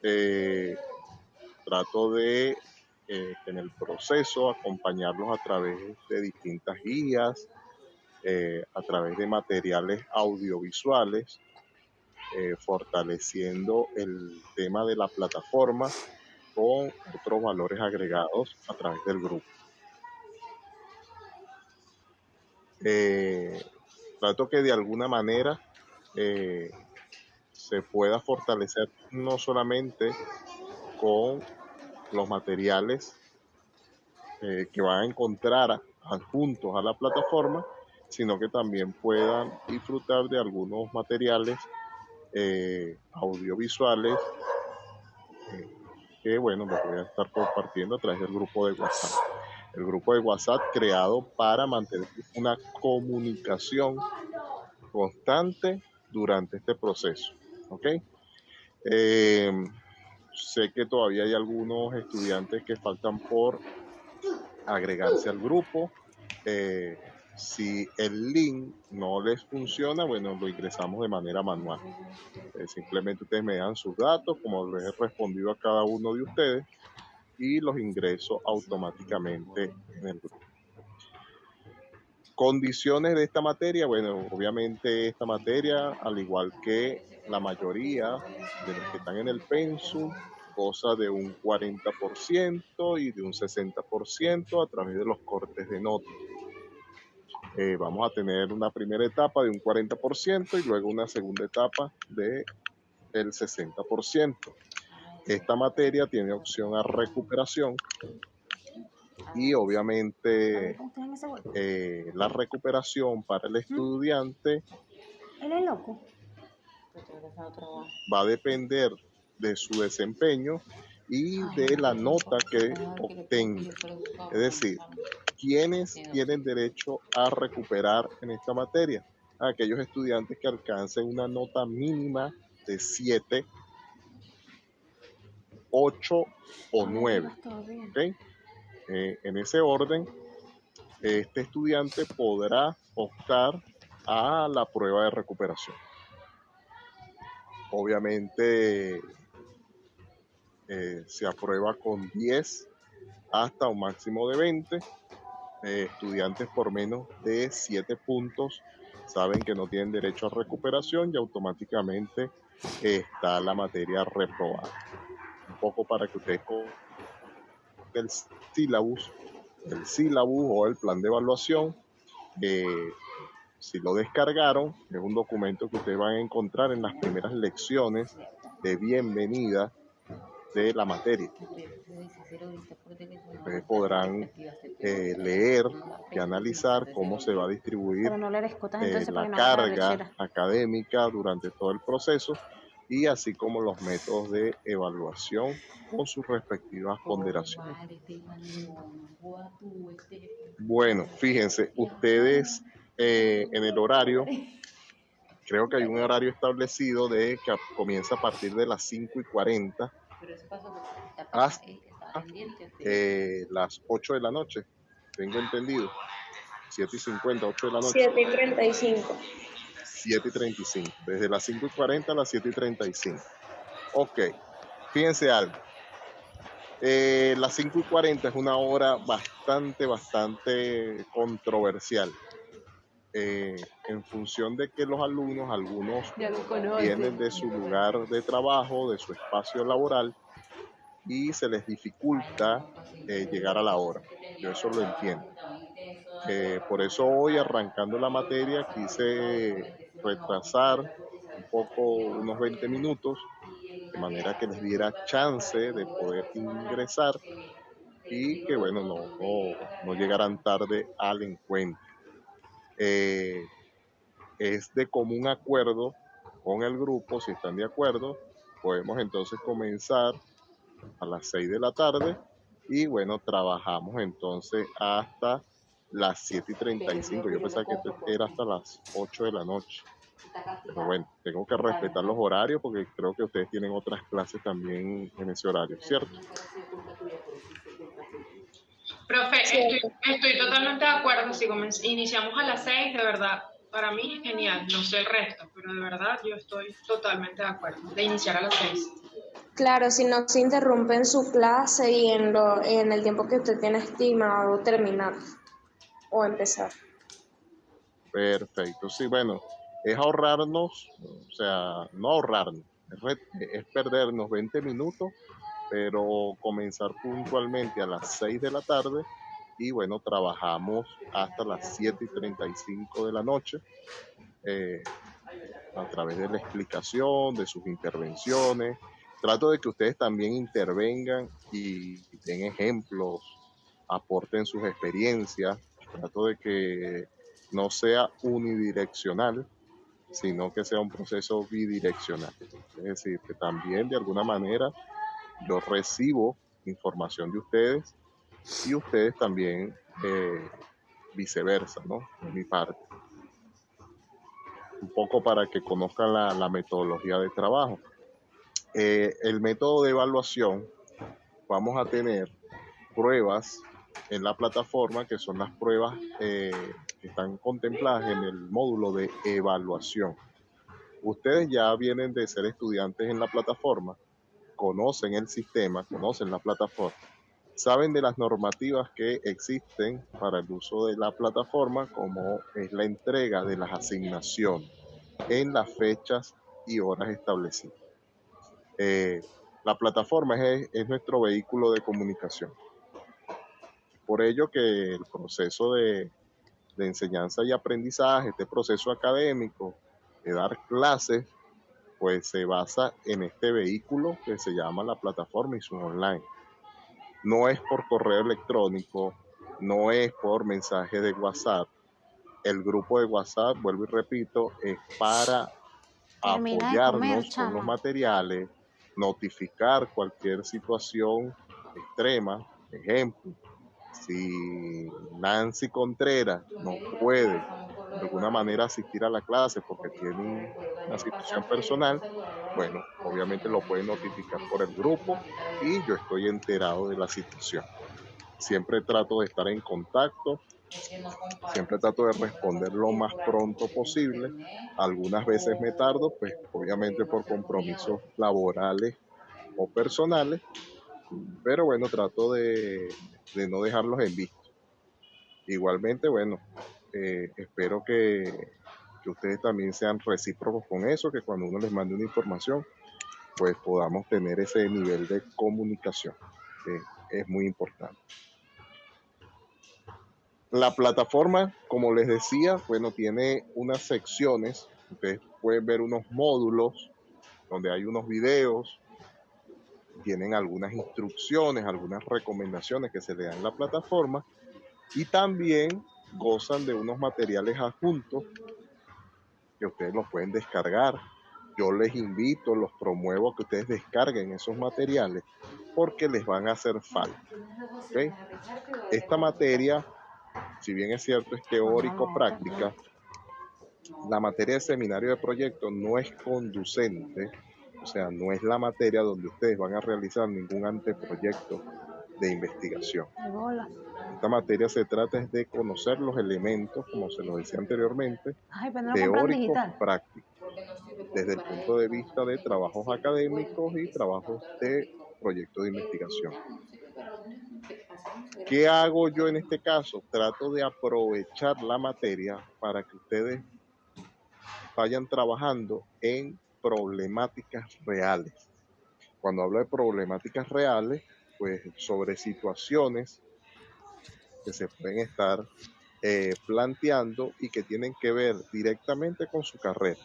Eh, Trato de en el proceso acompañarlos a través de distintas guías, a través de materiales audiovisuales, fortaleciendo el tema de la plataforma con otros valores agregados a través del grupo. Eh, Trato que de alguna manera eh, se pueda fortalecer no solamente con los materiales que van a encontrar adjuntos a la plataforma, sino que también puedan disfrutar de algunos materiales audiovisuales que, bueno, los voy a estar compartiendo a través del grupo de WhatsApp. El grupo de WhatsApp creado para mantener una comunicación constante durante este proceso. ¿Ok? Eh, Sé que todavía hay algunos estudiantes que faltan por agregarse al grupo. Si el link no les funciona, bueno, lo ingresamos de manera manual. Simplemente ustedes me dan sus datos, como les he respondido a cada uno de ustedes, y los ingreso automáticamente en el grupo. Condiciones de esta materia, bueno, obviamente esta materia, al igual que la mayoría de los que están en el pensum, goza de un 40% y de un 60% a través de los cortes de notas. Vamos a tener una primera etapa de un 40% y luego una segunda etapa del 60%. Esta materia tiene opción a recuperación y obviamente la recuperación para el estudiante va a depender de su desempeño y de la nota que obtenga. Es decir, ¿quiénes tienen derecho a recuperar en esta materia? Aquellos estudiantes que alcancen una nota mínima de 7, 8 o 9. ¿Okay? En ese orden, este estudiante podrá optar a la prueba de recuperación. Obviamente se aprueba con 10 hasta un máximo de 20. Estudiantes por menos de 7 puntos saben que no tienen derecho a recuperación y automáticamente está la materia reprobada. Un poco para que ustedes con el sílabus o el plan de evaluación, si lo descargaron, es un documento que ustedes van a encontrar en las primeras lecciones de bienvenida de la materia. Ustedes podrán leer y analizar cómo se va a distribuir la carga académica durante todo el proceso y así como los métodos de evaluación con sus respectivas ponderaciones. Bueno, fíjense, ustedes en el horario, creo que hay un horario establecido de que comienza a partir de las 5:40 hasta las 8 de la noche, tengo entendido. 7:50, 8 de la noche. 7:35. 7:35, desde las 5:40 a las 7:35. Ok, fíjense algo. Las 5:40 es una hora bastante controversial. En función de que los alumnos, algunos vienen de su lugar de trabajo, de su espacio laboral, y se les dificulta llegar a la hora. Yo eso lo entiendo. Por eso hoy, arrancando la materia, quise retrasar un poco, unos 20 minutos, de manera que les diera chance de poder ingresar y que, bueno, no llegaran tarde al encuentro. Es de común acuerdo con el grupo, si están de acuerdo, podemos entonces comenzar a las 6 de la tarde y bueno, trabajamos entonces hasta las 7:35. Yo pensaba que era hasta las 8 de la noche. Pero bueno, tengo que respetar los horarios porque creo que ustedes tienen otras clases también en ese horario, ¿cierto? Profe, estoy totalmente de acuerdo. Si iniciamos a las 6, de verdad, para mí es genial. No sé el resto, pero de verdad yo estoy totalmente de acuerdo de iniciar a las 6. Claro, si no se interrumpe en su clase y en el tiempo que usted tiene estimado terminar o empezar. Perfecto, sí, bueno, es ahorrarnos, o sea, no ahorrarnos, es perdernos 20 minutos, pero comenzar puntualmente a las 6 de la tarde y bueno, trabajamos hasta las 7:35 de la noche eh, a través de la explicación, de sus intervenciones. Trato de que ustedes también intervengan y den ejemplos, aporten sus experiencias. Trato de que no sea unidireccional, sino que sea un proceso bidireccional. Es decir, que también de alguna manera yo recibo información de ustedes y ustedes también viceversa, ¿no? De mi parte. Un poco para que conozcan la metodología de trabajo. El método de evaluación, vamos a tener pruebas en la plataforma que son las pruebas que están contempladas en el módulo de evaluación. Ustedes ya vienen de ser estudiantes en la plataforma, conocen el sistema, conocen la plataforma, saben de las normativas que existen para el uso de la plataforma, como es la entrega de las asignaciones en las fechas y horas establecidas. La plataforma es nuestro vehículo de comunicación. Por ello que el proceso de enseñanza y aprendizaje, este proceso académico de dar clases, pues se basa en este vehículo que se llama la plataforma ISUN Online. No es por correo electrónico, no es por mensaje de WhatsApp. El grupo de WhatsApp, vuelvo y repito, es para apoyarnos con los materiales, notificar cualquier situación extrema. Ejemplo, si Nancy Contreras no puede de alguna manera asistir a la clase porque tiene una situación personal, bueno, obviamente lo pueden notificar por el grupo y yo estoy enterado de la situación. Siempre trato de estar en contacto, siempre trato de responder lo más pronto posible. Algunas veces me tardo, pues obviamente por compromisos laborales o personales, pero bueno, trato de no dejarlos en vista. Igualmente, bueno, espero que ustedes también sean recíprocos con eso, que cuando uno les mande una información, pues podamos tener ese nivel de comunicación, que es muy importante. La plataforma, como les decía, bueno, tiene unas secciones. Ustedes pueden ver unos módulos donde hay unos videos, tienen algunas instrucciones, algunas recomendaciones que se le dan en la plataforma y también gozan de unos materiales adjuntos que ustedes los pueden descargar. Yo les invito, los promuevo a que ustedes descarguen esos materiales porque les van a hacer falta. ¿Okay? Esta materia, si bien es cierto, es teórico-práctica, la materia de seminario de proyecto no es conducente, o sea, no es la materia donde ustedes van a realizar ningún anteproyecto de investigación. Esta materia se trata de conocer los elementos, como se lo decía anteriormente, teóricos, prácticos, desde el punto de vista de trabajos académicos y trabajos de proyectos de investigación. ¿Qué hago yo en este caso? Trato de aprovechar la materia para que ustedes vayan trabajando en problemáticas reales. Cuando hablo de problemáticas reales, pues sobre situaciones que se pueden estar planteando y que tienen que ver directamente con su carrera.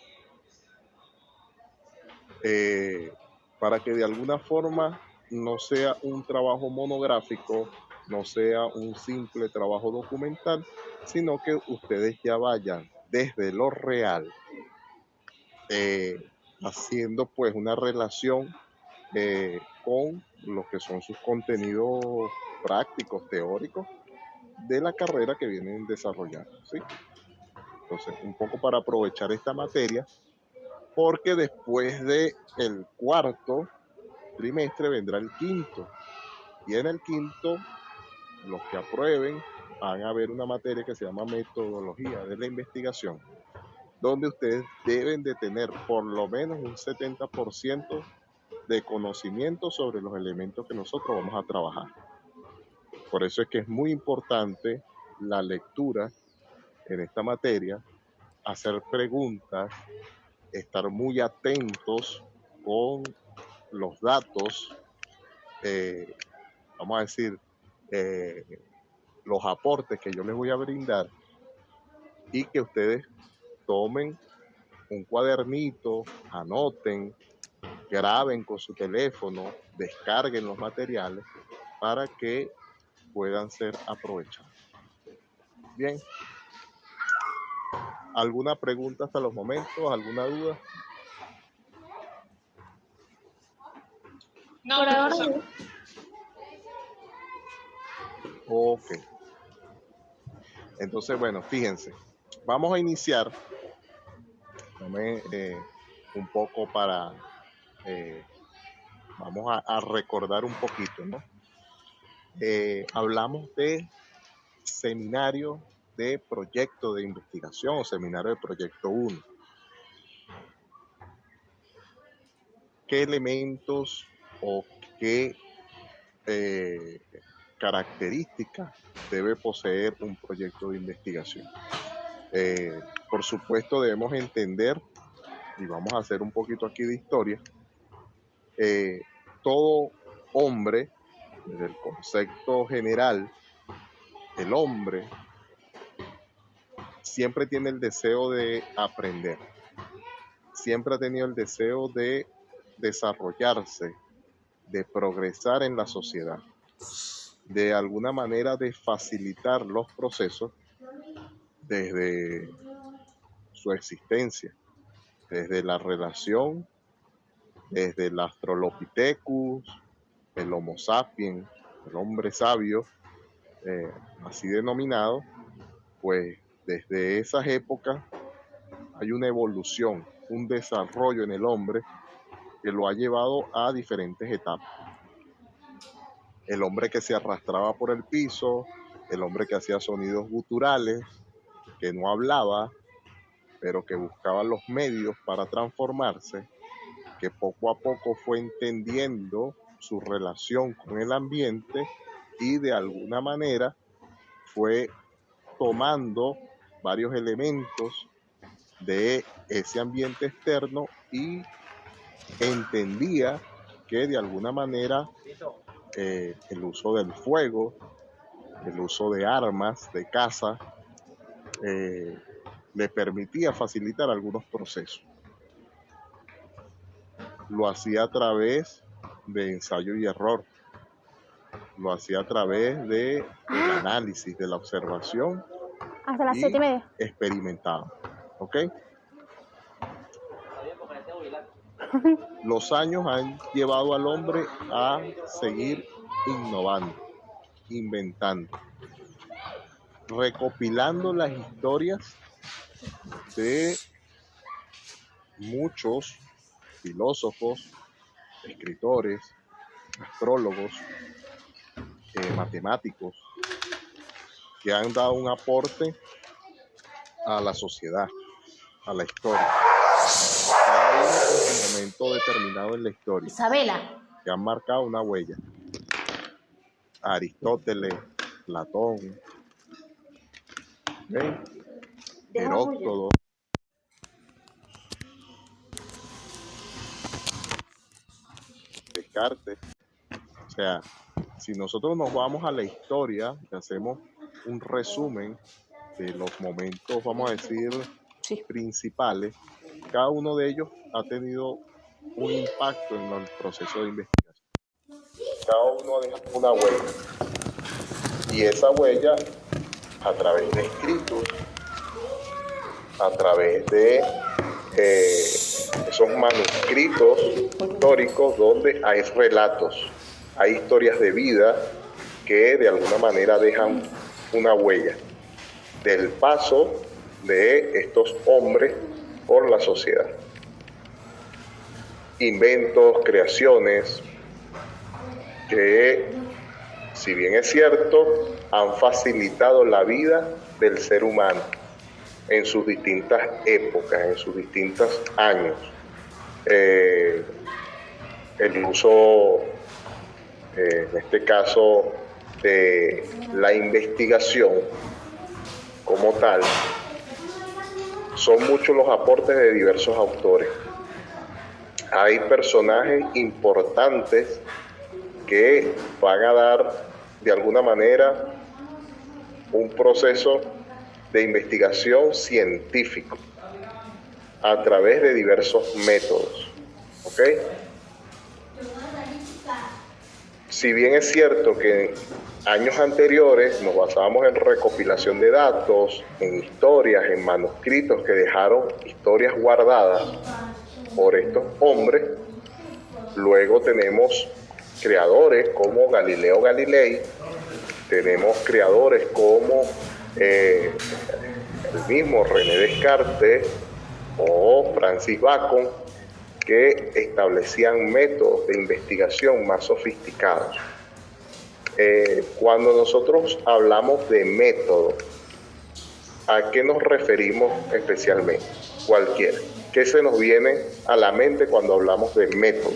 Para que de alguna forma no sea un trabajo monográfico, no sea un simple trabajo documental, sino que ustedes ya vayan desde lo real, haciendo pues una relación con lo que son sus contenidos prácticos, teóricos, de la carrera que vienen desarrollando, ¿sí? Entonces, un poco para aprovechar esta materia, porque después del cuarto trimestre vendrá el quinto, y en el quinto, los que aprueben van a ver una materia que se llama metodología de la investigación, donde ustedes deben de tener por lo menos un 70% de conocimiento sobre los elementos que nosotros vamos a trabajar. Por eso es que es muy importante la lectura en esta materia, hacer preguntas, estar muy atentos con los datos, vamos a decir, los aportes que yo les voy a brindar, y que ustedes tomen un cuadernito, anoten, graben con su teléfono, descarguen los materiales para que puedan ser aprovechados. Bien. ¿Alguna pregunta hasta los momentos? ¿Alguna duda? No, Por ahora profesor. no. Ok. Entonces, bueno, fíjense. Vamos a iniciar. Dame un poco para... vamos a recordar un poquito, ¿no? Hablamos de seminario de proyecto de investigación o seminario de proyecto 1. ¿Qué elementos o qué características debe poseer un proyecto de investigación? Por supuesto debemos entender, y vamos a hacer un poquito aquí de historia, todo hombre, desde el concepto general, el hombre siempre tiene el deseo de aprender, siempre ha tenido el deseo de desarrollarse, de progresar en la sociedad, de alguna manera de facilitar los procesos desde su existencia, desde la relación, desde el Australopithecus, el Homo sapiens, el hombre sabio, así denominado, pues desde esas épocas hay una evolución, un desarrollo en el hombre que lo ha llevado a diferentes etapas. El hombre que se arrastraba por el piso, el hombre que hacía sonidos guturales, que no hablaba, pero que buscaba los medios para transformarse, que poco a poco fue entendiendo su relación con el ambiente y de alguna manera fue tomando varios elementos de ese ambiente externo y entendía que de alguna manera el uso del fuego, el uso de armas, de caza, le permitía facilitar algunos procesos. Lo hacía a través de ensayo y error, lo hacía a través del análisis, de la observación. Hasta las 7:30. Experimentado. ¿Ok? Los años han llevado al hombre a seguir innovando, inventando, recopilando las historias de muchos filósofos, escritores, astrólogos, matemáticos, que han dado un aporte a la sociedad, a la historia. Cada uno en su momento determinado en la historia. Isabela. Que han marcado una huella. Aristóteles, Platón, Heródoto, Descartes. O sea, si nosotros nos vamos a la historia y hacemos un resumen de los momentos, vamos a decir, principales, cada uno de ellos ha tenido un impacto en el proceso de investigación. Cada uno deja una huella. Y esa huella, a través de escritos, a través de esos manuscritos históricos donde hay relatos, hay historias de vida que de alguna manera dejan una huella del paso de estos hombres por la sociedad. Inventos, creaciones que, si bien es cierto, han facilitado la vida del ser humano en sus distintas épocas, en sus distintos años. el uso, en este caso, de la investigación como tal, son muchos los aportes de diversos autores. Hay personajes importantes que van a dar de alguna manera un proceso de investigación científico a través de diversos métodos. ¿Ok? Si bien es cierto que en años anteriores nos basábamos en recopilación de datos, en historias, en manuscritos que dejaron historias guardadas por estos hombres, luego tenemos creadores como Galileo Galilei, tenemos creadores como el mismo René Descartes o Francis Bacon, que establecían métodos de investigación más sofisticados. Cuando nosotros hablamos de método, ¿a qué nos referimos especialmente? Cualquiera. ¿Qué se nos viene a la mente cuando hablamos de método?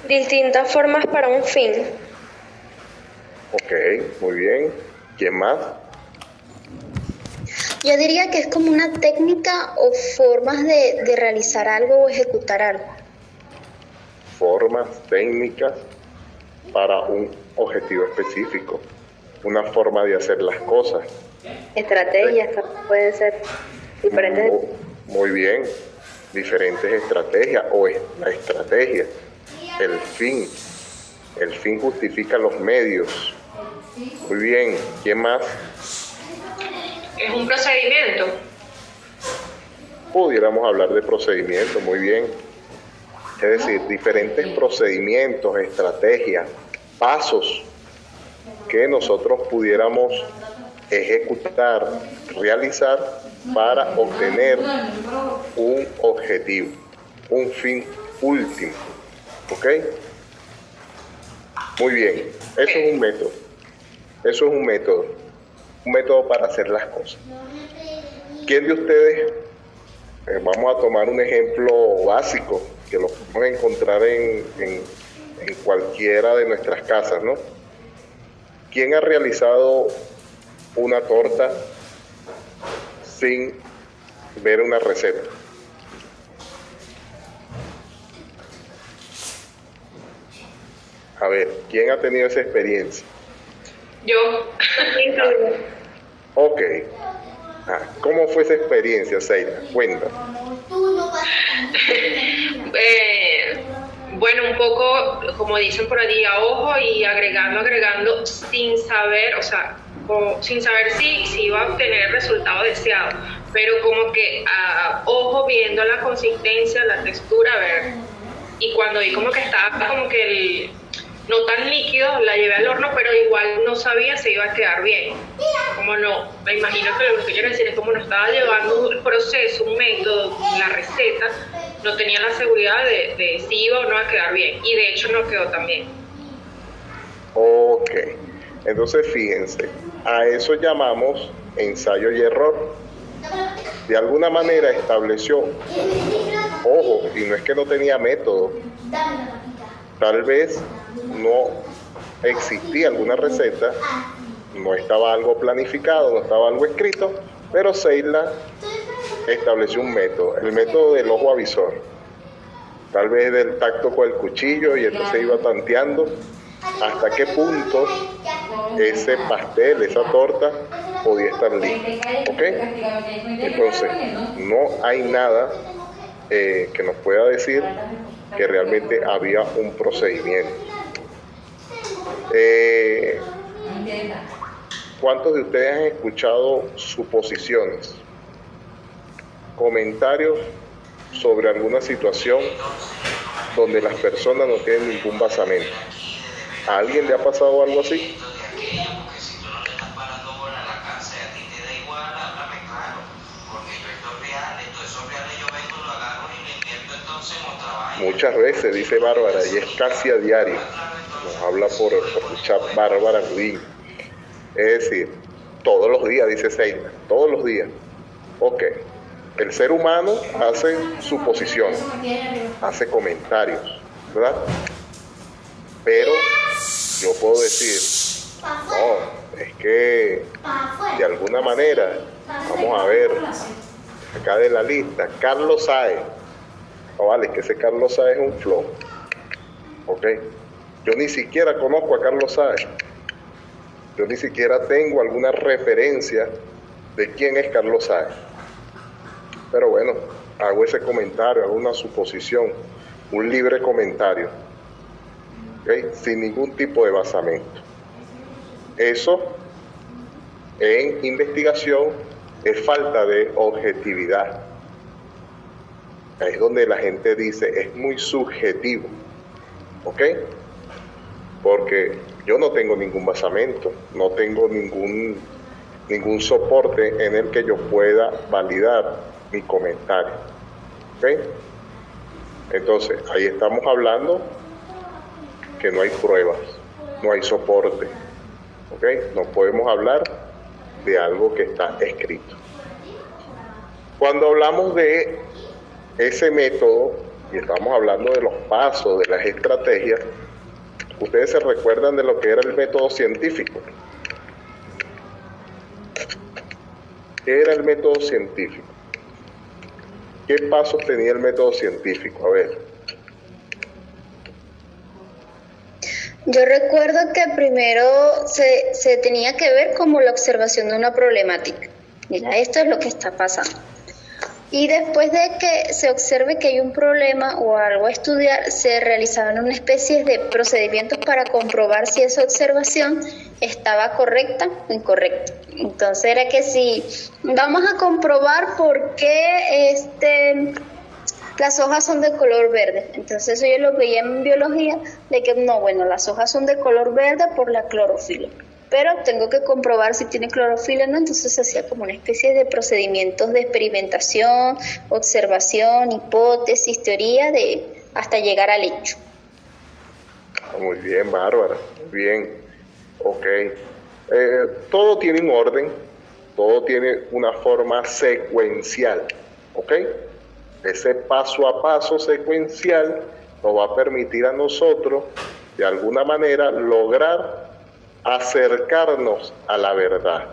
Distintas formas para un fin. Ok, muy bien. ¿Quién más? Yo diría que es como una técnica o formas de realizar algo o ejecutar algo. Formas, técnicas para un objetivo específico, una forma de hacer las cosas. Estrategias pueden ser diferentes. Muy bien, diferentes estrategias o la estrategia, el fin justifica los medios. Muy bien, ¿quién más? Es un procedimiento. Pudiéramos hablar de procedimiento, muy bien. Es decir, diferentes procedimientos, estrategias, pasos que nosotros pudiéramos ejecutar, realizar para obtener un objetivo, un fin último. ¿Ok? Muy bien, eso es un método. Eso es un método para hacer las cosas. ¿Quién de ustedes, vamos a tomar un ejemplo básico, que lo podemos encontrar en cualquiera de nuestras casas, ¿no? ¿Quién ha realizado una torta sin ver una receta? A ver, ¿quién ha tenido esa experiencia? Yo. Ok. ¿Cómo fue esa experiencia, Seila? Cuéntame. Bueno, un poco, como dicen por allí, a ojo y agregando, sin saber, sin saber si iba a obtener el resultado deseado, pero como que a ojo viendo la consistencia, la textura, a ver, y cuando vi como que estaba como que no tan líquido, la llevé al horno, pero igual no sabía si iba a quedar bien. Como no, me imagino que lo que quiero decir es como no estaba llevando un proceso, un método, la receta, no tenía la seguridad de si iba o no a quedar bien. Y de hecho no quedó tan bien. Ok, entonces fíjense, a eso llamamos ensayo y error. De alguna manera estableció, ojo, y no es que no tenía método, tal vez no existía alguna receta, no estaba algo planificado, no estaba algo escrito, pero Seila estableció un método, el método del ojo avisor, tal vez del tacto con el cuchillo, y entonces iba tanteando hasta qué punto ese pastel, esa torta podía estar lista. ¿Ok? Entonces, no hay nada que nos pueda decir que realmente había un procedimiento. ¿Cuántos de ustedes han escuchado suposiciones? Comentarios sobre alguna situación donde las personas no tienen ningún basamento. ¿A alguien le ha pasado algo así? Muchas veces, dice Bárbara, y es casi a diario. Nos habla por el chat Bárbara Rudín. Es decir, Todos los días, dice Seidman, todos los días. Ok, el ser humano hace suposiciones, hace comentarios, ¿verdad? Pero yo puedo decir, no, es que de alguna manera, vamos a ver, acá de la lista, Carlos Sáez. No vale, que ese Carlos Sáez es un flow. Ok, yo ni siquiera conozco a Carlos Sáez. Yo ni siquiera tengo alguna referencia de quién es Carlos Sáez. Pero bueno, hago ese comentario, hago una suposición, un libre comentario, ¿okay? Sin ningún tipo de basamento. Eso en investigación es falta de objetividad. Ahí es donde la gente dice, es muy subjetivo, ¿ok? Porque yo no tengo ningún basamento, no tengo ningún soporte en el que yo pueda validar mi comentario, ¿ok? Entonces, ahí estamos hablando que no hay pruebas, no hay soporte, ¿ok? No podemos hablar de algo que está escrito. Cuando hablamos de ese método, y estamos hablando de los pasos, de las estrategias, ustedes se recuerdan de lo que era el método científico. ¿Qué era el método científico? ¿Qué pasos tenía el método científico? A ver. Yo recuerdo que primero se tenía que ver como la observación de una problemática. Mira, esto es lo que está pasando. Y después de que se observe que hay un problema o algo a estudiar, se realizaban una especie de procedimientos para comprobar si esa observación estaba correcta o incorrecta. Entonces era que si vamos a comprobar por qué las hojas son de color verde. Entonces eso yo lo veía en biología, de que no, bueno, las hojas son de color verde por la clorofila. Pero tengo que comprobar si tiene clorofila o no, entonces se hacía como una especie de procedimientos de experimentación, observación, hipótesis, teoría, hasta llegar al hecho. Muy bien, Bárbara, muy bien, ok. Todo tiene un orden, todo tiene una forma secuencial, ok. Ese paso a paso secuencial nos va a permitir a nosotros, de alguna manera, lograr acercarnos a la verdad.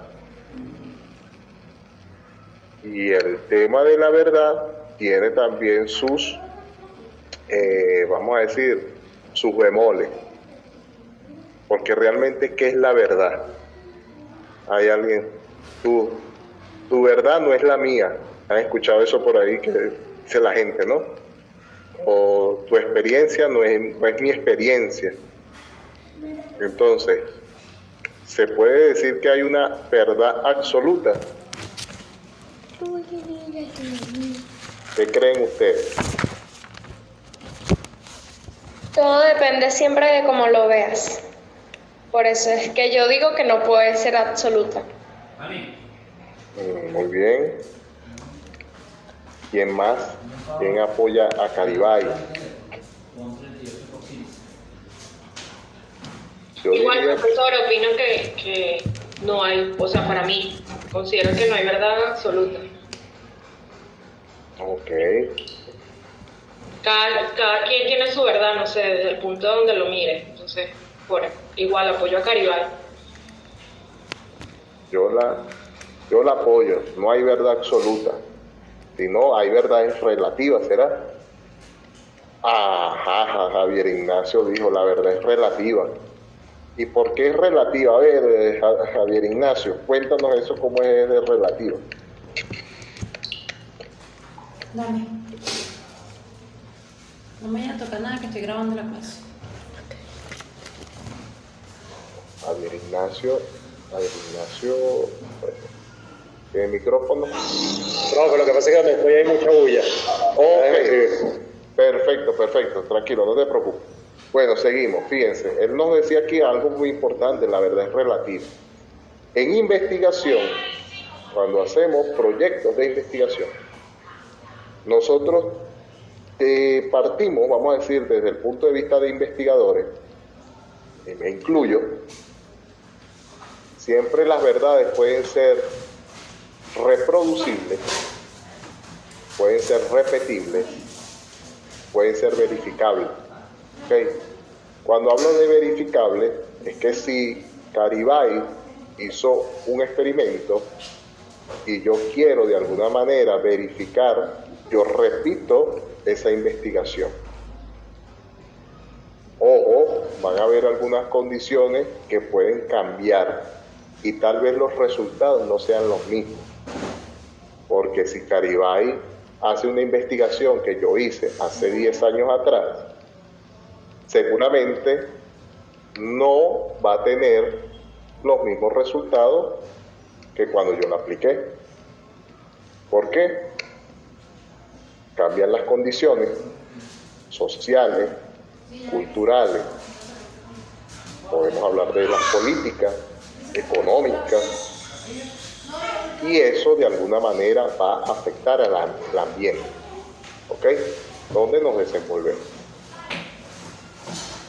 Y el tema de la verdad tiene también sus, vamos a decir, sus bemoles. Porque realmente, ¿qué es la verdad? Hay alguien, tu verdad no es la mía. ¿Han escuchado eso por ahí que dice la gente, no? O tu experiencia no es mi experiencia. Entonces, ¿se puede decir que hay una verdad absoluta? ¿Qué creen ustedes? Todo depende siempre de cómo lo veas. Por eso es que yo digo que no puede ser absoluta. Muy bien. ¿Quién más? ¿Quién apoya a Caribay? Igual, profesor, opino que no hay, o sea, para mí, considero que no hay verdad absoluta. Ok. Cada quien tiene su verdad, no sé, desde el punto donde lo mire. Entonces, igual apoyo a Caribay. Yo la apoyo, no hay verdad absoluta, sino hay verdades relativas, ¿será? Ajá, Javier Ignacio dijo, la verdad es relativa. ¿Y por qué es relativa? A ver, Javier Ignacio, cuéntanos eso, cómo es de relativa. Dame. No me vayas a tocar nada que estoy grabando la clase. Javier Ignacio, ¿el micrófono? No, pero lo que pasa es que después hay mucha bulla. Ok, perfecto, tranquilo, no te preocupes. Bueno, seguimos, fíjense, él nos decía aquí algo muy importante, la verdad es relativa. En investigación, cuando hacemos proyectos de investigación, nosotros partimos, vamos a decir, desde el punto de vista de investigadores, y me incluyo, Siempre las verdades pueden ser reproducibles, pueden ser repetibles, pueden ser verificables. ¿Okay? Cuando hablo de verificable, es que si Garibay hizo un experimento y yo quiero de alguna manera verificar, yo repito esa investigación. Ojo, van a haber algunas condiciones que pueden cambiar y tal vez los resultados no sean los mismos. Porque si Garibay hace una investigación que yo hice hace 10 años atrás, seguramente no va a tener los mismos resultados que cuando yo la apliqué. ¿Por qué? Cambian las condiciones sociales, culturales, podemos hablar de las políticas, económicas, y eso de alguna manera va a afectar al ambiente, ¿ok? Donde nos desenvolvemos.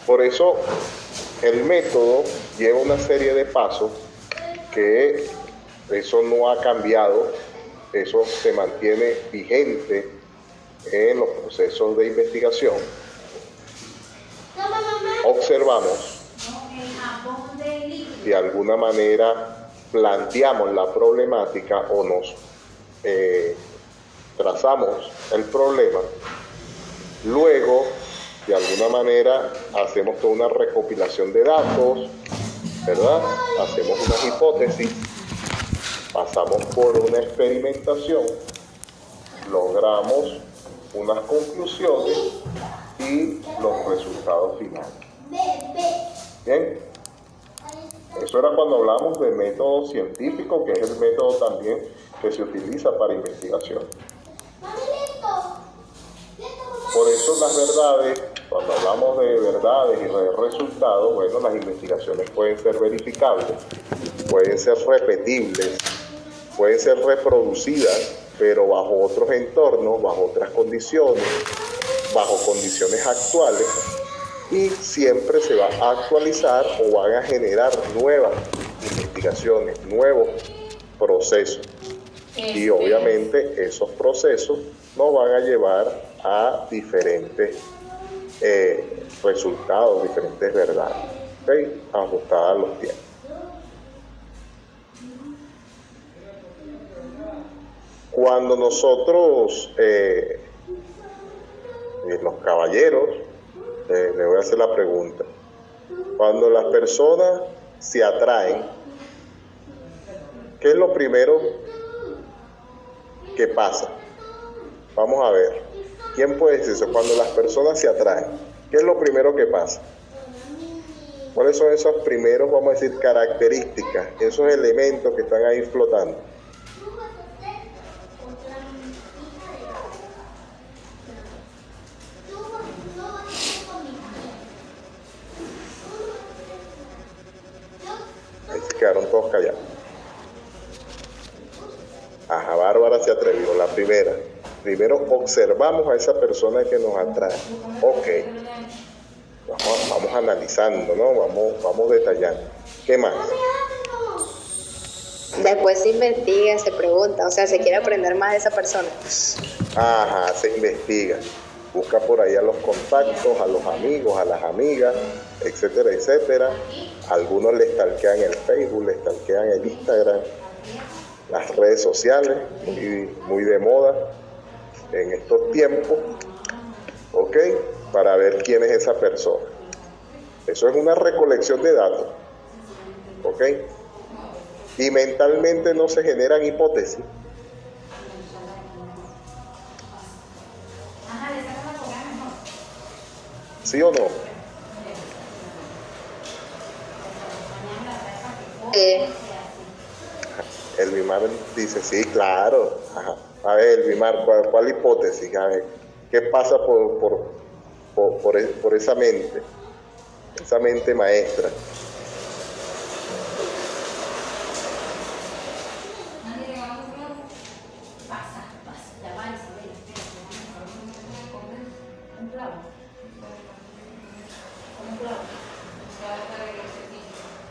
Por eso el método lleva una serie de pasos que eso no ha cambiado, eso se mantiene vigente en los procesos de investigación. Observamos, de alguna manera planteamos la problemática o nos trazamos el problema, luego de alguna manera hacemos toda una recopilación de datos, ¿verdad? Hacemos unas hipótesis, pasamos por una experimentación, logramos unas conclusiones y los resultados finales. Bien, eso era cuando hablamos de método científico, que es el método también que se utiliza para investigación. Por eso las verdades, cuando hablamos de verdades y de resultados, bueno, las investigaciones pueden ser verificables, pueden ser repetibles, pueden ser reproducidas, pero bajo otros entornos, bajo otras condiciones, bajo condiciones actuales, y siempre se va a actualizar o van a generar nuevas investigaciones, nuevos procesos. Y obviamente esos procesos nos van a llevar a diferentes resultados, diferentes verdades, ¿okay? Ajustadas a los tiempos. Cuando nosotros, los caballeros, le voy a hacer la pregunta, cuando las personas se atraen, ¿qué es lo primero que pasa? Vamos a ver, ¿quién puede decir eso? Cuando las personas se atraen, ¿qué es lo primero que pasa? ¿Cuáles son esos primeros, vamos a decir, características, esos elementos que están ahí flotando? Ahí se quedaron todos callados. Ajá, Bárbara se atrevió, la primera. Primero observamos a esa persona que nos atrae. Ok. Vamos analizando, ¿no? Vamos detallando. ¿Qué más? Después se investiga, se pregunta, o sea, se quiere aprender más de esa persona. Ajá, se investiga. Busca por ahí a los contactos, a los amigos, a las amigas, etcétera, etcétera. Algunos le stalkean el Facebook, le stalkean el Instagram, las redes sociales, muy de moda en estos tiempos, ¿ok? Para ver quién es esa persona. Eso es una recolección de datos, ¿ok? Y mentalmente no se generan hipótesis. ¿Sí o no? Elvimar dice, sí, claro. Ajá. A ver, Elvimar, ¿cuál hipótesis? A ver, ¿qué pasa por esa mente maestra?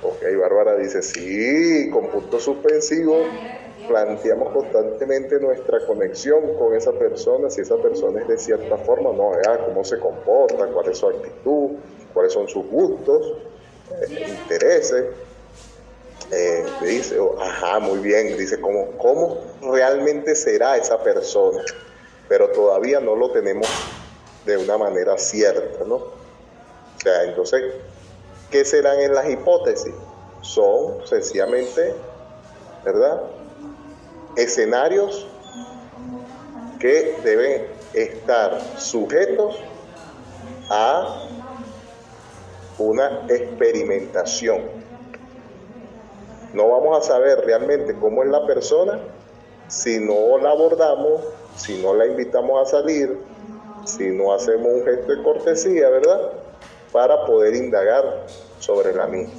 Ok, Bárbara dice, sí, con puntos suspensivos planteamos constantemente nuestra conexión con esa persona, si esa persona es de cierta forma, no, cómo se comporta, cuál es su actitud, cuáles son sus gustos, intereses. Dice, ajá, muy bien, dice, ¿cómo realmente será esa persona? Pero todavía no lo tenemos de una manera cierta, ¿no? O sea, entonces, ¿qué serán en las hipótesis? Son sencillamente, ¿verdad?, escenarios que deben estar sujetos a una experimentación. No vamos a saber realmente cómo es la persona si no la abordamos, si no la invitamos a salir, si no hacemos un gesto de cortesía, ¿verdad?, para poder indagar sobre la misma.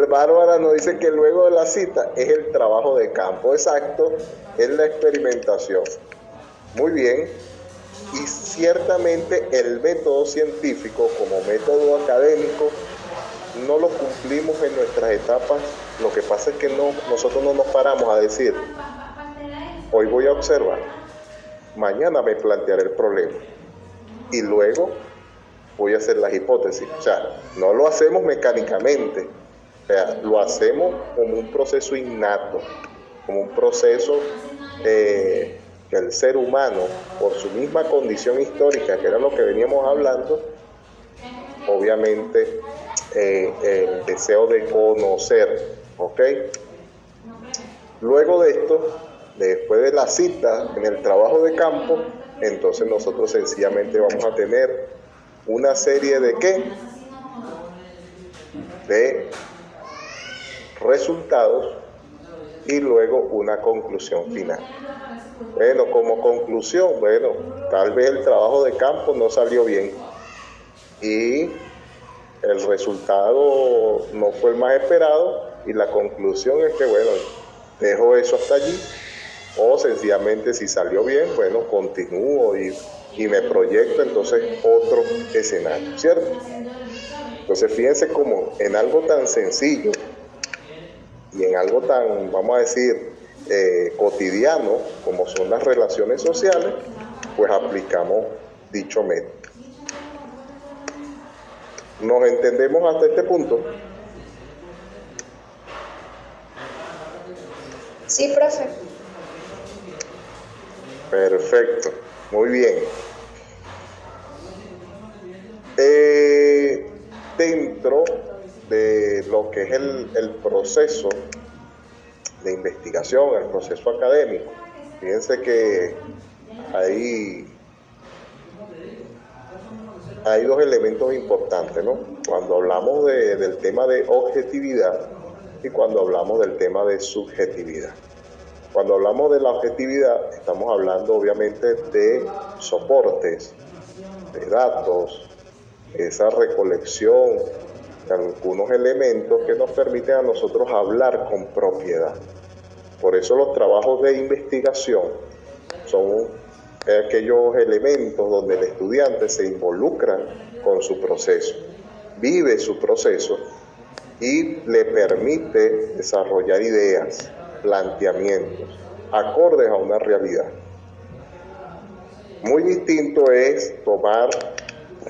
Bárbara nos dice que luego de la cita es el trabajo de campo. Exacto, es la experimentación. Muy bien. Y ciertamente el método científico como método académico no lo cumplimos en nuestras etapas. Lo que pasa es que nosotros no nos paramos a decir, hoy voy a observar, mañana me plantearé el problema y luego voy a hacer las hipótesis. O sea, no lo hacemos mecánicamente, o sea, lo hacemos como un proceso innato, como un proceso que el ser humano, por su misma condición histórica, que era lo que veníamos hablando, obviamente el deseo de conocer, ¿ok? Luego de esto, después de la cita en el trabajo de campo, entonces nosotros sencillamente vamos a tener una serie de ¿qué? De resultados y luego una conclusión final. Bueno, como conclusión, tal vez el trabajo de campo no salió bien y el resultado no fue el más esperado y la conclusión es que, dejo eso hasta allí, o sencillamente si salió bien, continúo y me proyecto entonces otro escenario, ¿cierto? Entonces fíjense como en algo tan sencillo y en algo tan, vamos a decir, cotidiano como son las relaciones sociales, pues aplicamos dicho método. ¿Nos entendemos hasta este punto? Sí, profe. Perfecto, muy bien. Dentro de lo que es el proceso de investigación, el proceso académico, fíjense que hay dos elementos importantes, ¿no? Cuando hablamos del tema de objetividad y cuando hablamos del tema de subjetividad. Cuando hablamos de la objetividad, estamos hablando obviamente de soportes, de datos, esa recolección de algunos elementos que nos permiten a nosotros hablar con propiedad. Por eso los trabajos de investigación son aquellos elementos donde el estudiante se involucra con su proceso, vive su proceso y le permite desarrollar ideas, planteamientos, acordes a una realidad. Muy distinto es tomar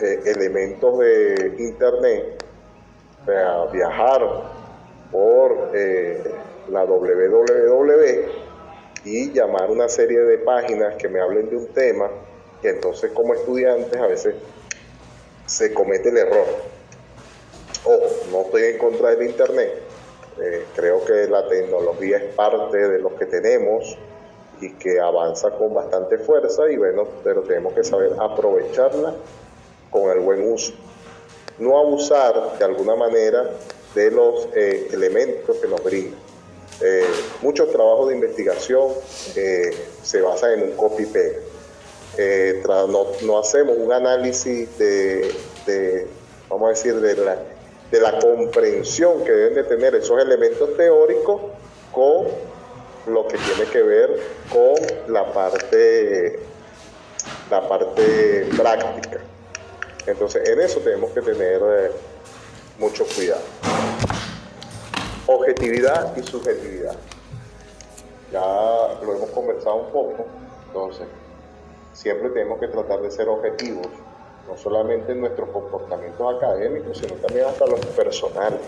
elementos de internet, o sea, viajar por la www y llamar una serie de páginas que me hablen de un tema, que entonces como estudiantes a veces se comete el error. No estoy en contra del internet, creo que la tecnología es parte de lo que tenemos y que avanza con bastante fuerza pero tenemos que saber aprovecharla con el buen uso, no abusar de alguna manera de los elementos que nos brindan. Muchos trabajos de investigación se basan en un copy-paste. No hacemos un análisis vamos a decir, de la comprensión que deben de tener esos elementos teóricos con lo que tiene que ver con la parte la parte práctica. Entonces, en eso tenemos que tener mucho cuidado. Objetividad y subjetividad. Ya lo hemos conversado un poco, entonces siempre tenemos que tratar de ser objetivos, no solamente en nuestros comportamientos académicos, sino también hasta los personales.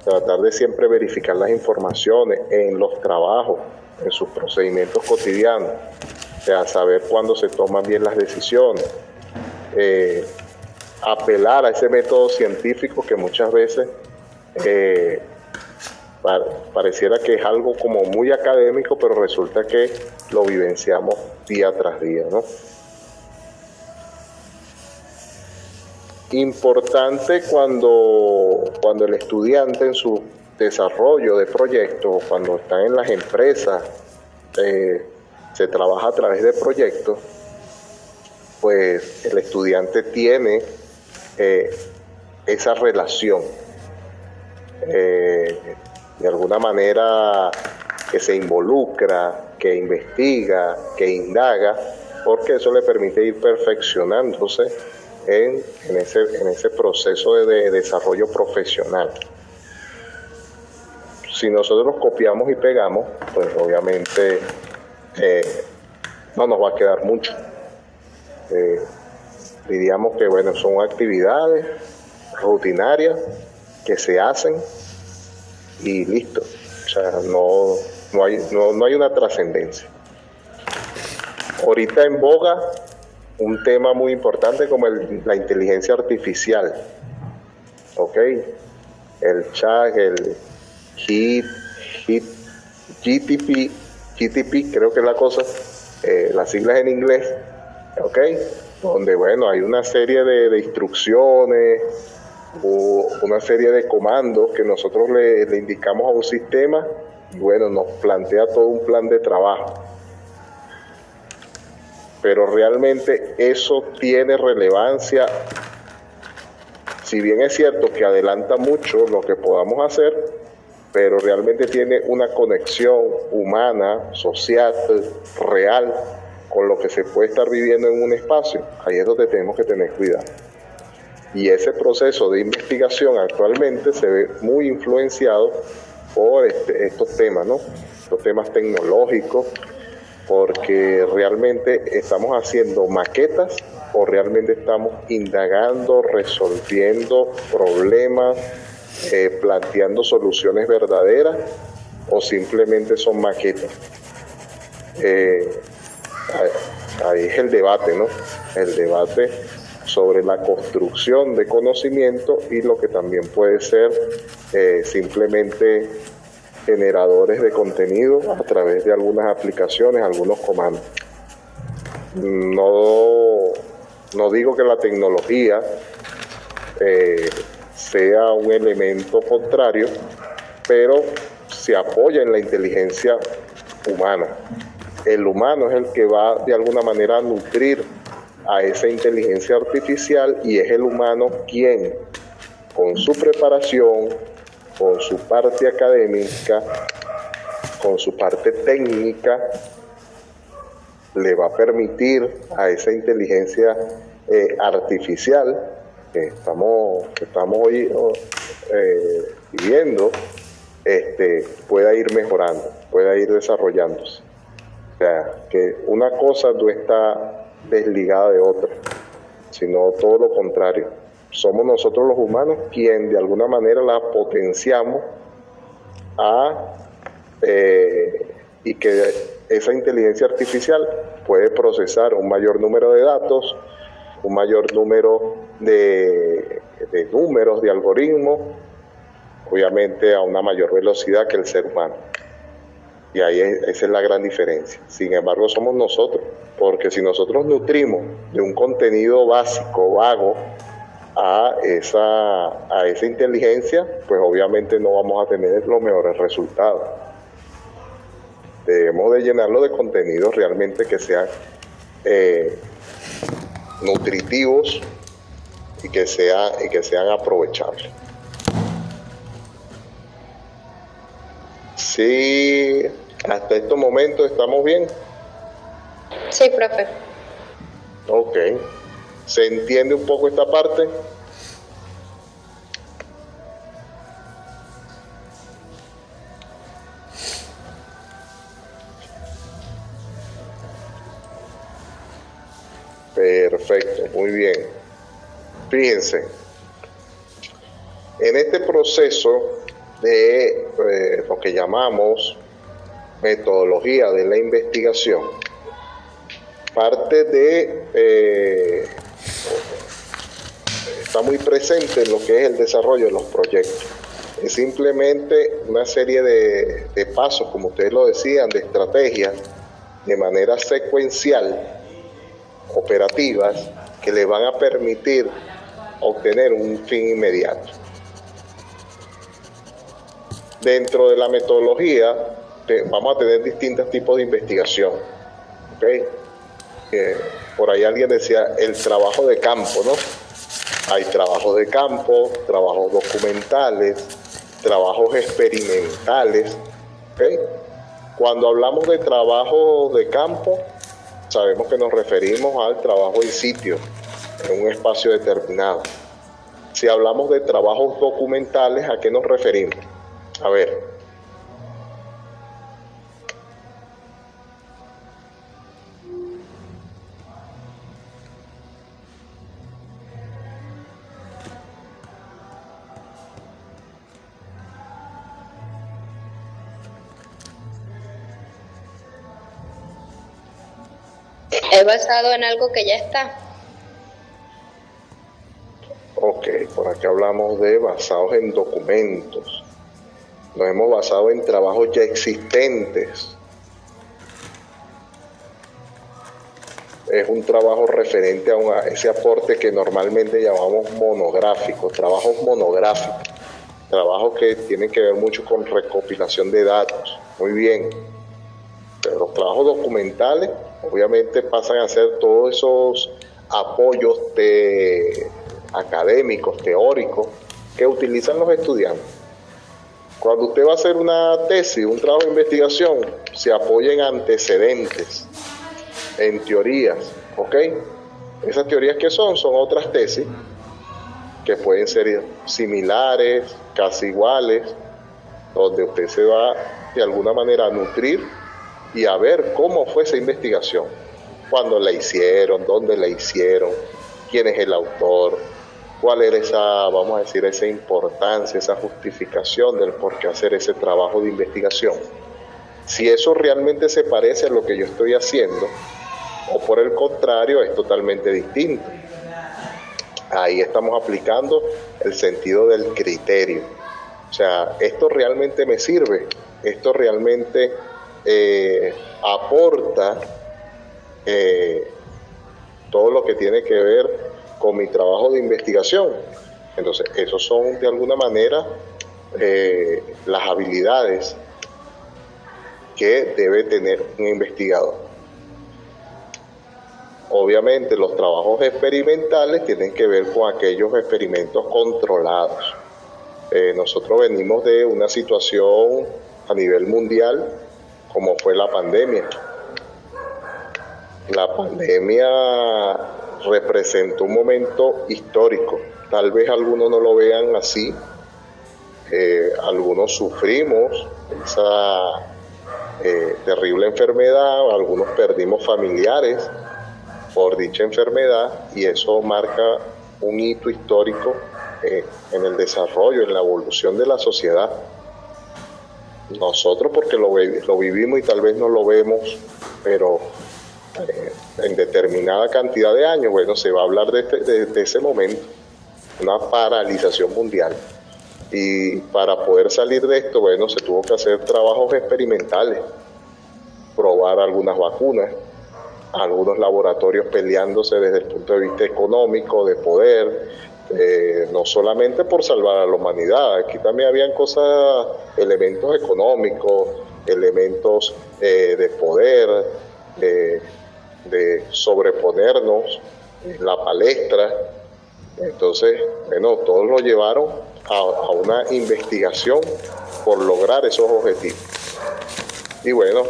Tratar de siempre verificar las informaciones en los trabajos, en sus procedimientos cotidianos, o sea, saber cuándo se toman bien las decisiones, apelar a ese método científico que muchas veces pareciera que es algo como muy académico, pero resulta que lo vivenciamos día tras día, ¿no? Importante cuando el estudiante en su desarrollo de proyectos, cuando está en las empresas, se trabaja a través de proyectos, pues el estudiante tiene esa relación, de alguna manera que se involucra, que investiga, que indaga, porque eso le permite ir perfeccionándose en ese proceso de desarrollo profesional. Si nosotros copiamos y pegamos, pues obviamente no nos va a quedar mucho. Diríamos que bueno, son actividades rutinarias que se hacen y listo. O sea, no hay una trascendencia. Ahorita en boga un tema muy importante como la inteligencia artificial, ¿ok? El chat, el GTP, creo que es la cosa, las siglas en inglés, ¿ok? Donde, bueno, hay una serie de instrucciones o una serie de comandos que nosotros le indicamos a un sistema y, bueno, nos plantea todo un plan de trabajo. Pero realmente eso tiene relevancia, si bien es cierto que adelanta mucho lo que podamos hacer, pero realmente tiene una conexión humana, social, real, con lo que se puede estar viviendo en un espacio. Ahí es donde tenemos que tener cuidado. Y ese proceso de investigación actualmente se ve muy influenciado por estos temas, ¿no? Estos temas tecnológicos, porque realmente estamos haciendo maquetas o realmente estamos indagando, resolviendo problemas, planteando soluciones verdaderas o simplemente son maquetas. Ahí es el debate, ¿no? El debate sobre la construcción de conocimiento y lo que también puede ser simplemente generadores de contenido a través de algunas aplicaciones, algunos comandos. No digo que la tecnología sea un elemento contrario, pero se apoya en la inteligencia humana. El humano es el que va de alguna manera a nutrir a esa inteligencia artificial y es el humano quien, con su preparación, con su parte académica, con su parte técnica, le va a permitir a esa inteligencia artificial que estamos hoy viviendo, pueda ir mejorando, pueda ir desarrollándose. O sea, que una cosa no está desligada de otra, sino todo lo contrario. Somos nosotros los humanos quien de alguna manera la potenciamos y que esa inteligencia artificial puede procesar un mayor número de datos, un mayor número de números, de algoritmos, obviamente a una mayor velocidad que el ser humano. Y ahí esa es la gran diferencia. Sin embargo, somos nosotros, porque si nosotros nutrimos de un contenido básico, vago, a esa inteligencia, pues obviamente no vamos a tener los mejores resultados. Debemos de llenarlo de contenidos realmente que sean nutritivos y que sean aprovechables. Sí, hasta estos momentos estamos bien. Sí, profe. Ok. ¿Se entiende un poco esta parte? Perfecto, muy bien. Fíjense, en este proceso de lo que llamamos metodología de la investigación, parte de está muy presente en lo que es el desarrollo de los proyectos. Es simplemente una serie de pasos, como ustedes lo decían, de estrategias de manera secuencial, operativas, que le van a permitir obtener un fin inmediato. Dentro de la metodología vamos a tener distintos tipos de investigación. ¿Okay? Por ahí alguien decía el trabajo de campo, ¿no? Hay trabajos de campo, trabajos documentales, trabajos experimentales. ¿Okay? Cuando hablamos de trabajo de campo, sabemos que nos referimos al trabajo in situ, en un espacio determinado. Si hablamos de trabajos documentales, ¿a qué nos referimos? A ver. Es basado en algo que ya está. Ok, por aquí hablamos de basados en documentos. Nos hemos basado en trabajos ya existentes. Es un trabajo referente a ese aporte que normalmente llamamos monográficos, trabajos monográficos, trabajos que tienen que ver mucho con recopilación de datos. Muy bien. Pero los trabajos documentales obviamente pasan a ser todos esos apoyos académicos, teóricos, que utilizan los estudiantes. Cuando usted va a hacer una tesis, un trabajo de investigación, se apoya en antecedentes, en teorías, ¿ok? Esas teorías que son otras tesis que pueden ser similares, casi iguales, donde usted se va de alguna manera a nutrir y a ver cómo fue esa investigación, cuándo la hicieron, dónde la hicieron, quién es el autor, cuál era esa, vamos a decir, esa importancia, esa justificación del por qué hacer ese trabajo de investigación. Si eso realmente se parece a lo que yo estoy haciendo, o por el contrario, es totalmente distinto. Ahí estamos aplicando el sentido del criterio. O sea, esto realmente me sirve, esto realmente aporta todo lo que tiene que ver con mi trabajo de investigación. Entonces, esos son de alguna manera las habilidades que debe tener un investigador. Obviamente, los trabajos experimentales tienen que ver con aquellos experimentos controlados. Nosotros venimos de una situación a nivel mundial como fue la pandemia. La pandemia representó un momento histórico. Tal vez algunos no lo vean así. Algunos sufrimos esa terrible enfermedad, algunos perdimos familiares por dicha enfermedad, y eso marca un hito histórico en el desarrollo, en la evolución de la sociedad. Nosotros porque lo vivimos y tal vez no lo vemos, pero en determinada cantidad de años, bueno, se va a hablar de ese momento, una paralización mundial. Y para poder salir de esto, bueno, se tuvo que hacer trabajos experimentales, probar algunas vacunas, algunos laboratorios peleándose desde el punto de vista económico, de poder, no solamente por salvar a la humanidad, aquí también habían elementos económicos, elementos de poder, de sobreponernos en la palestra. Entonces, bueno, todos lo llevaron a una investigación por lograr esos objetivos. Y bueno,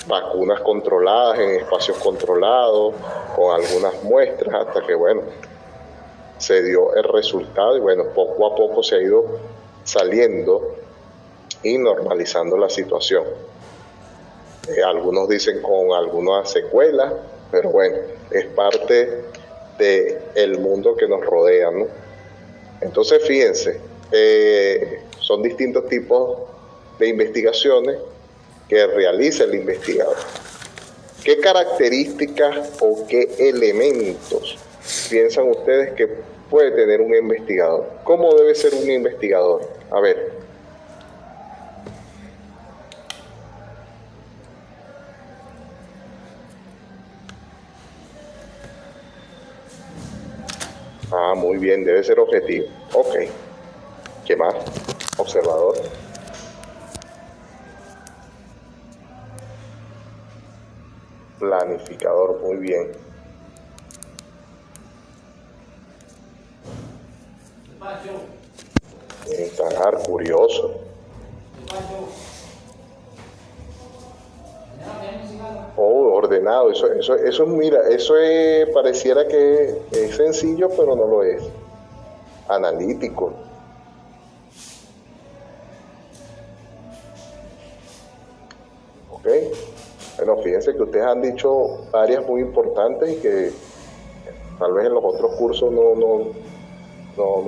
vacunas controladas en espacios controlados, con algunas muestras, hasta que, bueno, se dio el resultado y, bueno, poco a poco se ha ido saliendo y normalizando la situación. Algunos dicen con algunas secuelas, pero bueno, es parte del mundo que nos rodea, ¿no? Entonces, fíjense, son distintos tipos de investigaciones que realiza el investigador. ¿Qué características o qué elementos piensan ustedes que puede tener un investigador? ¿Cómo debe ser un investigador? A ver. Ah, muy bien, debe ser objetivo. Ok. ¿Qué más? Observador. Planificador, muy bien. Indagar, curioso. Oh, ordenado. Eso mira, pareciera que es sencillo, pero no lo es. Analítico. Ok. Bueno, fíjense que ustedes han dicho áreas muy importantes y que tal vez en los otros cursos no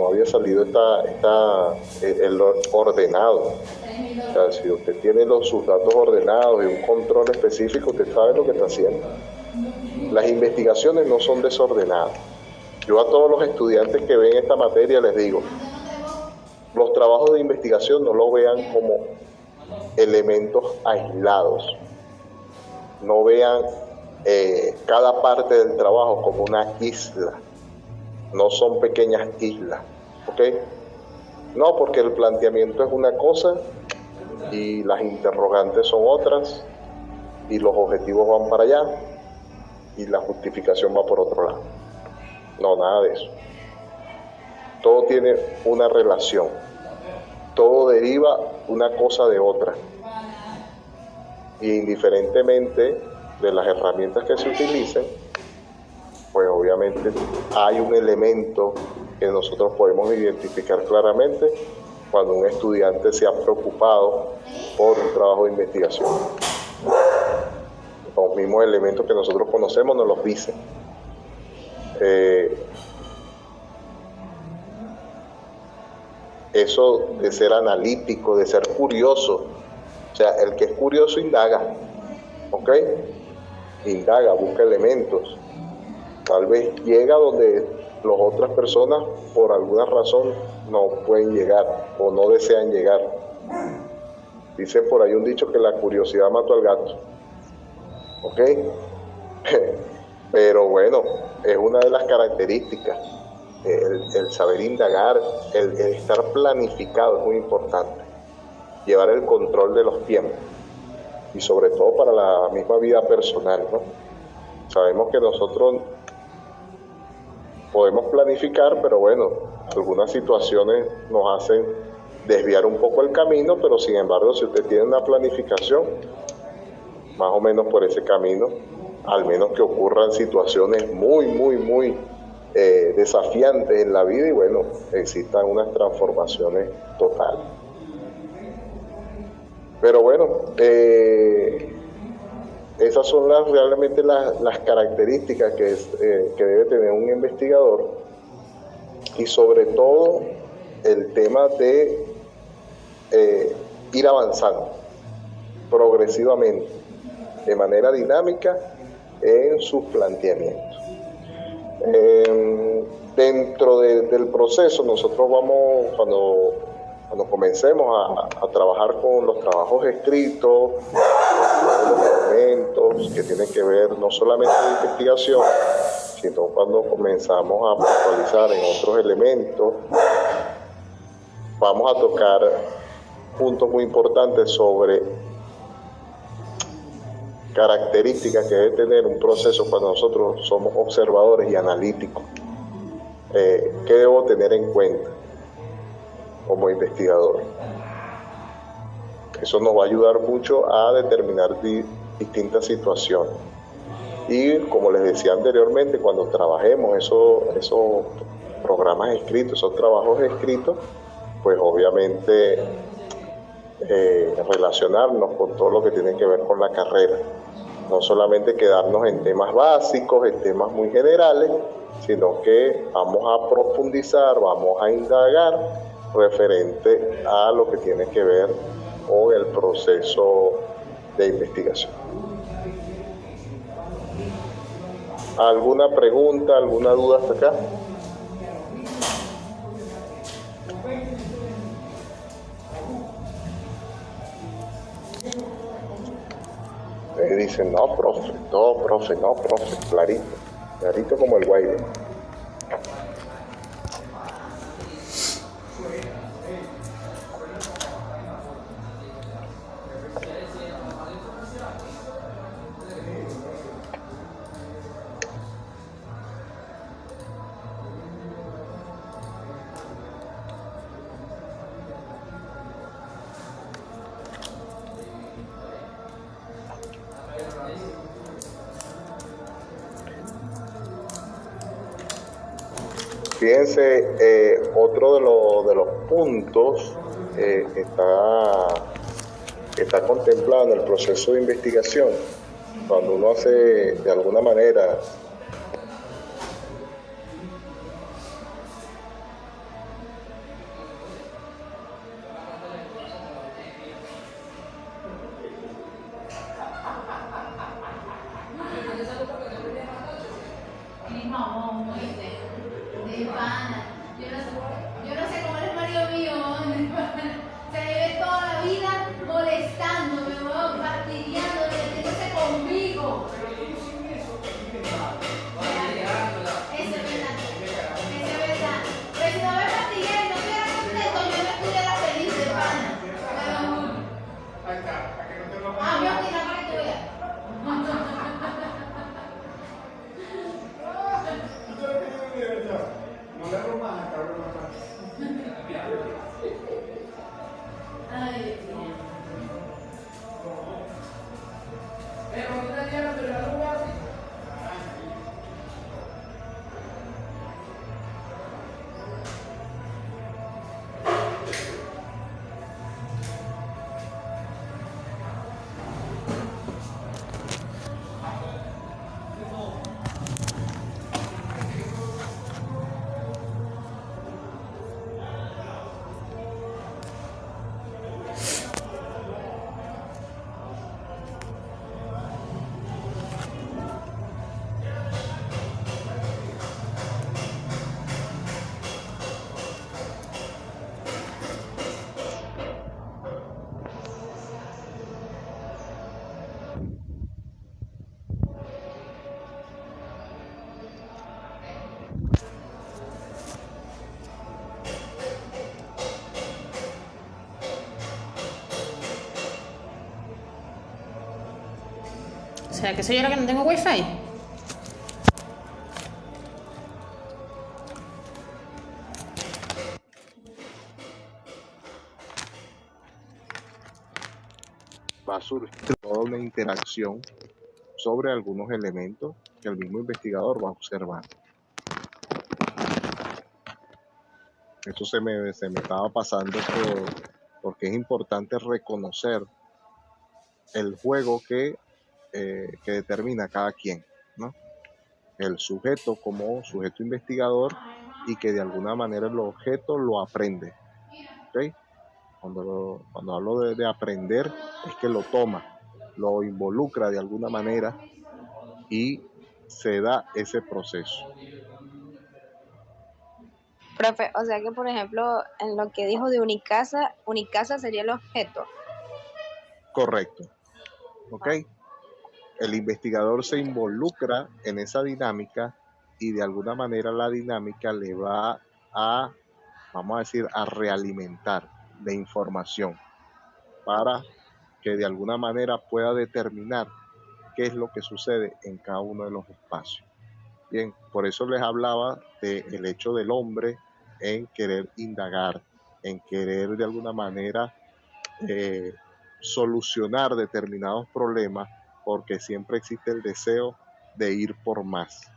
había salido el ordenado. O sea, si usted tiene sus datos ordenados y un control específico, usted sabe lo que está haciendo. Las investigaciones no son desordenadas. Yo a todos los estudiantes que ven esta materia les digo, los trabajos de investigación no lo vean como elementos aislados. No vean cada parte del trabajo como una isla. No son pequeñas islas, ¿ok? No, porque el planteamiento es una cosa y las interrogantes son otras y los objetivos van para allá y la justificación va por otro lado. No, nada de eso. Todo tiene una relación. Todo deriva una cosa de otra. Y indiferentemente de las herramientas que se utilicen, pues obviamente hay un elemento que nosotros podemos identificar claramente cuando un estudiante se ha preocupado por un trabajo de investigación. Los mismos elementos que nosotros conocemos nos los dicen. Eso de ser analítico, de ser curioso, o sea, el que es curioso indaga, ¿ok? Indaga, busca elementos. Tal vez llega donde las otras personas por alguna razón no pueden llegar o no desean llegar. Dice por ahí un dicho que la curiosidad mató al gato. ¿Ok? Pero bueno, es una de las características. El saber indagar, el estar planificado es muy importante. Llevar el control de los tiempos. Y sobre todo para la misma vida personal, ¿no? Sabemos que nosotros podemos planificar, pero bueno, algunas situaciones nos hacen desviar un poco el camino, pero sin embargo, si usted tiene una planificación, más o menos por ese camino, al menos que ocurran situaciones muy desafiantes en la vida y bueno, existan unas transformaciones totales. Pero bueno, esas son realmente las características que debe tener un investigador y sobre todo el tema de ir avanzando progresivamente, de manera dinámica en sus planteamientos. Dentro del proceso nosotros vamos, cuando comencemos a trabajar con los trabajos escritos, con los documentos que tienen que ver no solamente con investigación, sino cuando comenzamos a puntualizar en otros elementos, vamos a tocar puntos muy importantes sobre características que debe tener un proceso cuando nosotros somos observadores y analíticos. ¿Qué debo tener en cuenta como investigador? Eso nos va a ayudar mucho a determinar distintas situaciones. Y como les decía anteriormente, cuando trabajemos esos programas escritos, esos trabajos escritos, pues obviamente relacionarnos con todo lo que tiene que ver con la carrera. No solamente quedarnos en temas básicos, en temas muy generales, sino que vamos a profundizar, vamos a indagar referente a lo que tiene que ver con el proceso de investigación. ¿Alguna pregunta, alguna duda hasta acá? Dicen, no, profe, clarito como el guaybe. Fíjense, otro de los puntos que está contemplado en el proceso de investigación, cuando uno hace de alguna manera Yo no sé cómo eres marido mío, se vive toda la vida molestándome, fastidiándome, metiéndose conmigo. Eso es verdad. Pero si no me fastidiara y no estuviera contento, yo no estuviera feliz de pana. Mi opinión para que tú veas. No le rompas la cabrona. Ay, Pero no te dieron, pero no lo haces. ¿Será que soy yo la que no tengo wifi? Va a surgir toda una interacción sobre algunos elementos que el mismo investigador va a observar. Esto se me estaba pasando porque es importante reconocer el juego que determina cada quien, ¿no? El sujeto como sujeto investigador y que de alguna manera el objeto lo aprende. ¿Okay? Cuando hablo de aprender es que lo toma, lo involucra de alguna manera y se da ese proceso. Profe, o sea que por ejemplo, en lo que dijo de Unicasa sería el objeto. Correcto. ¿Ok? El investigador se involucra en esa dinámica y de alguna manera la dinámica le va a, vamos a decir, a realimentar de información para que de alguna manera pueda determinar qué es lo que sucede en cada uno de los espacios. Bien, por eso les hablaba del hecho del hombre en querer indagar, en querer de alguna manera solucionar determinados problemas porque siempre existe el deseo de ir por más.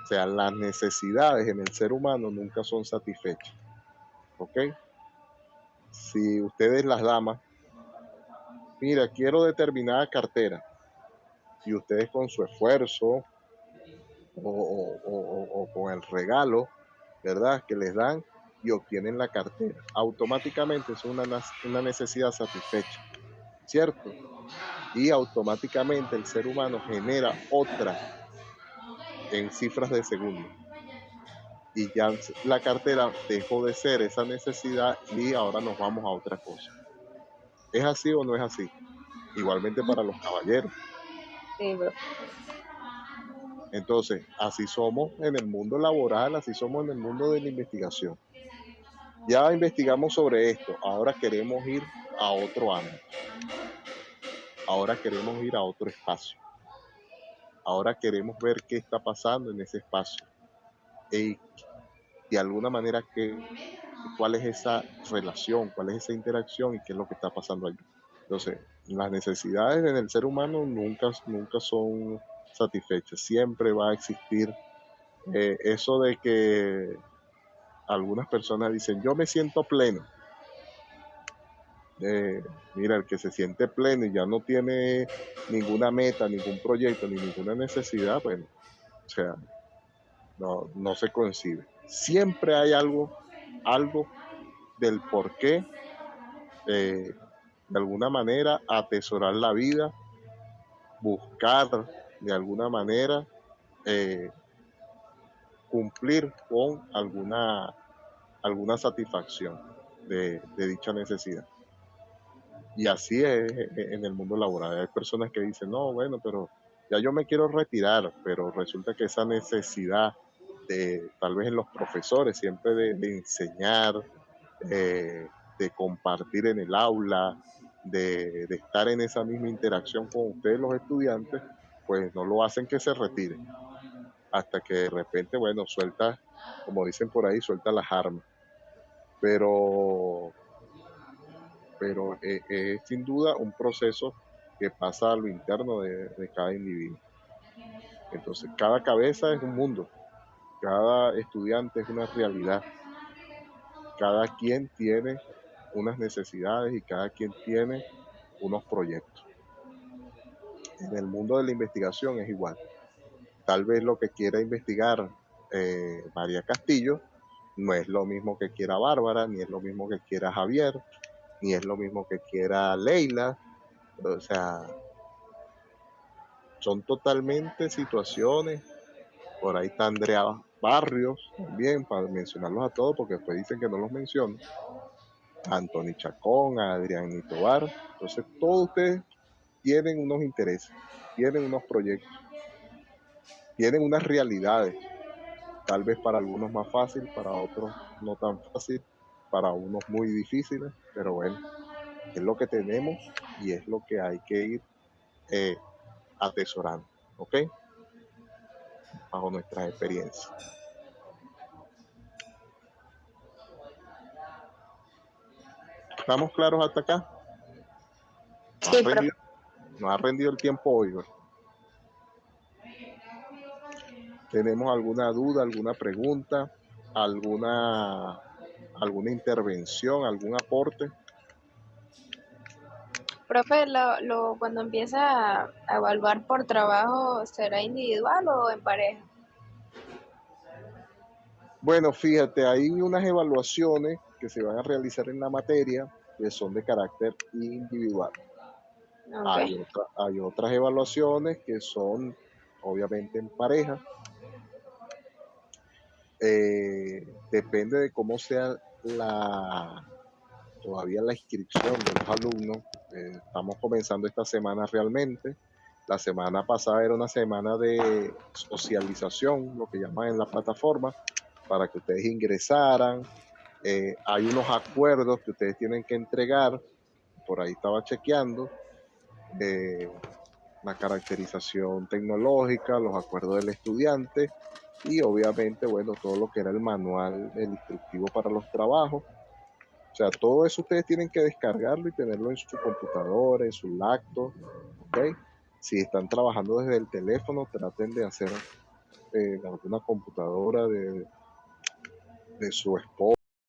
O sea, las necesidades en el ser humano nunca son satisfechas. ¿Ok? Si ustedes, las damas, mira, quiero determinada cartera, y ustedes con su esfuerzo o con el regalo, ¿verdad?, que les dan y obtienen la cartera, automáticamente es una necesidad satisfecha, ¿cierto? Y automáticamente el ser humano genera otra en cifras de segundo. Y ya la cartera dejó de ser esa necesidad y ahora nos vamos a otra cosa. ¿Es así o no es así? Igualmente para los caballeros. Sí, bro. Entonces, así somos en el mundo laboral, así somos en el mundo de la investigación. Ya investigamos sobre esto, ahora queremos ir a otro ámbito. Ahora queremos ir a otro espacio. Ahora queremos ver qué está pasando en ese espacio. Y de alguna manera, cuál es esa relación, cuál es esa interacción y qué es lo que está pasando allí. Entonces, las necesidades en el ser humano nunca son satisfechas. Siempre va a existir eso de que algunas personas dicen, yo me siento pleno. Mira, el que se siente pleno y ya no tiene ninguna meta, ningún proyecto, ni ninguna necesidad, bueno, o sea, no se concibe. Siempre hay algo del por qué, de alguna manera, atesorar la vida, buscar de alguna manera cumplir con alguna satisfacción de dicha necesidad. Y así es en el mundo laboral. Hay personas que dicen, no, bueno, pero ya yo me quiero retirar, pero resulta que esa necesidad tal vez en los profesores, siempre de enseñar, de compartir en el aula, de estar en esa misma interacción con ustedes los estudiantes, pues no lo hacen que se retiren. Hasta que de repente, bueno, suelta, como dicen por ahí, suelta las armas. Pero es sin duda un proceso que pasa a lo interno de cada individuo. Entonces, cada cabeza es un mundo, cada estudiante es una realidad, cada quien tiene unas necesidades y cada quien tiene unos proyectos. En el mundo de la investigación es igual. Tal vez lo que quiera investigar María Castillo no es lo mismo que quiera Bárbara, ni es lo mismo que quiera Javier, ni es lo mismo que quiera Leila. O sea, son totalmente situaciones. Por ahí está Andrea Barrios también, para mencionarlos a todos, porque después dicen que no los menciono. A Anthony Chacón, a Adrián Nitobar. Entonces, todos ustedes tienen unos intereses, tienen unos proyectos, tienen unas realidades. Tal vez para algunos más fácil, para otros no tan fácil, para unos muy difíciles, pero bueno, es lo que tenemos y es lo que hay que ir atesorando, ¿ok? Bajo nuestras experiencias. ¿Estamos claros hasta acá? Sí, Nos ha rendido el tiempo hoy, ¿verdad? ¿Tenemos alguna duda, alguna pregunta, alguna intervención, algún aporte? Profe, cuando empieza a evaluar por trabajo, ¿será individual o en pareja? Bueno, fíjate, hay unas evaluaciones que se van a realizar en la materia que son de carácter individual. Okay. Hay otras evaluaciones que son obviamente en pareja. Depende de cómo sea todavía la inscripción de los alumnos. Estamos comenzando esta semana realmente. La semana pasada era una semana de socialización, lo que llaman en la plataforma, para que ustedes ingresaran. Hay unos acuerdos que ustedes tienen que entregar. Por ahí estaba chequeando. La caracterización tecnológica, los acuerdos del estudiante y obviamente, bueno, todo lo que era el manual, el instructivo para los trabajos. O sea, todo eso ustedes tienen que descargarlo y tenerlo en su computadora, en su laptop, ¿ok? Si están trabajando desde el teléfono, traten de hacer alguna computadora de su esposo